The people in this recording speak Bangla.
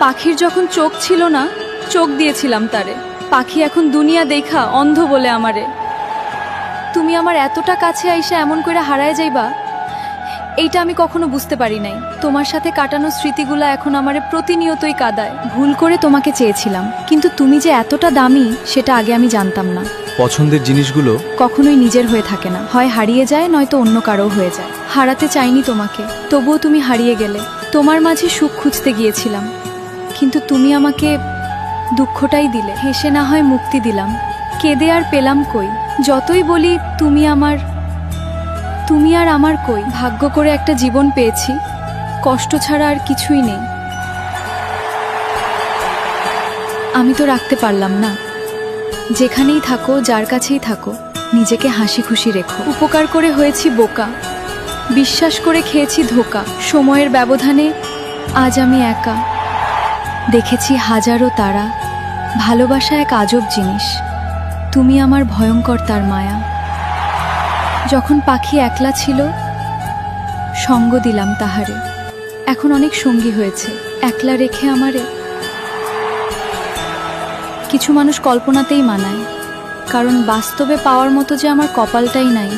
পাখির যখন চোখ ছিল না, চোখ দিয়েছিলাম তারে। পাখি এখন দুনিয়া দেখা অন্ধ বলে আমারে। তুমি আমার এতটা কাছে আইসা এমন করে হারায় যাইবা, এইটা আমি কখনো বুঝতে পারি নাই। তোমার সাথে কাটানো স্মৃতিগুলা এখন আমারে প্রতিনিয়তই কাঁদায়। ভুল করে তোমাকে চেয়েছিলাম, কিন্তু তুমি যে এতটা দামি সেটা আগে আমি জানতাম না। পছন্দের জিনিসগুলো কখনোই নিজের হয়ে থাকে না, হয় হারিয়ে যায় নয়তো অন্য কারো হয়ে যায়। হারাতে চাইনি তোমাকে, তবুও তুমি হারিয়ে গেলে। তোমার মাঝে সুখ খুঁজতে গিয়েছিলাম, কিন্তু তুমি আমাকে দুঃখটাই দিলে। হেসে না হয় মুক্তি দিলাম, কেঁদে আর পেলাম কই? যতই বলি তুমি আর আমার কই? ভাগ্য করে একটা জীবন পেয়েছি, কষ্ট ছাড়া আর কিছুই নেই। আমি তো রাখতে পারলাম না। যেখানেই থাকো, যার কাছেই থাকো, নিজেকে হাসি খুশি রেখো। উপকার করে হয়েছি বোকা, বিশ্বাস করে খেয়েছি ধোকা। সময়ের ব্যবধানে আজ আমি একা। দেখেছি হাজারো তারা, ভালোবাসা এক আজব জিনিস। তুমি আমার ভয়ঙ্কর তার মায়া। যখন পাখি একলা ছিল, সঙ্গ দিলাম তাহারে। এখন অনেক সঙ্গী হয়েছে, একলা রেখে আমারে। কিছু মানুষ কল্পনাতেই মানায়, কারণ বাস্তবে পাওয়ার মতো যে আমার কপালটাই নাই।